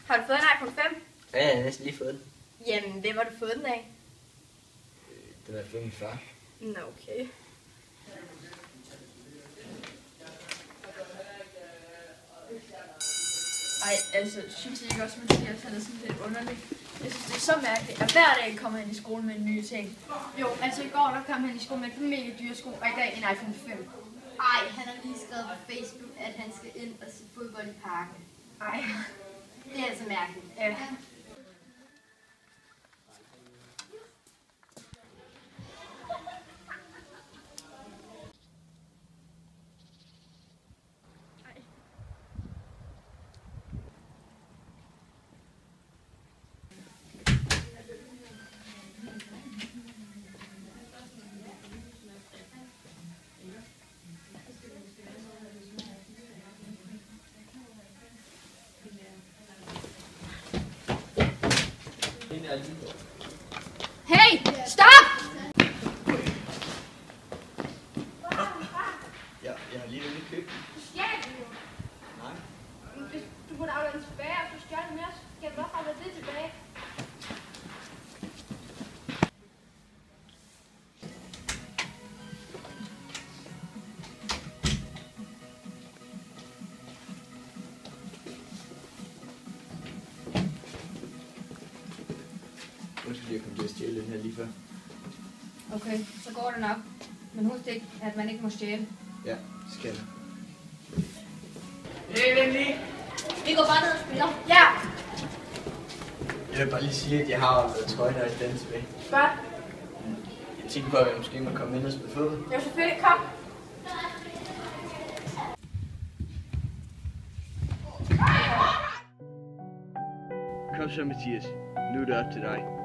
Har du fået en iPhone 5? Ja, jeg har næsten lige fået den. Jamen, hvem har du fået den af? Den har jeg fået min far. Nå, okay. Ej, altså, synes I ikke også, Mathias, han er sådan lidt underlig? Jeg synes, det er så mærkeligt, at hver dag kommer han i skole med en ny ting. Jo, altså i går, der kom han i skole med en mega dyre sko, og i dag en iPhone 5. Ej, han har lige skrevet på Facebook, at han skal ind og se fodbold i parken. Ej, Det er altså mærkeligt. ja. Hey, stop! Ja, jeg har lige været i køben. Du stjal det jo. Nej. Hvis du kunne aflevere den tilbage, og du stjal mere, så skal du også aflevere det tilbage. Undskyld, jeg kom til at stjæle den her lige før. Okay, så går det nok. Men husk ikke, at man ikke må stjæle. Ja, det skal jeg. Hey, venlig! Vi går bare ned og spiller. Ja! Jeg vil bare lige sige, at jeg har været trøjen og et den tilbage. Godt. Jeg tænker på, at jeg måske må komme ind og spille fodbold. Jeg vil selvfølgelig komme. Kom så, Mathias. Nu er det op til dig.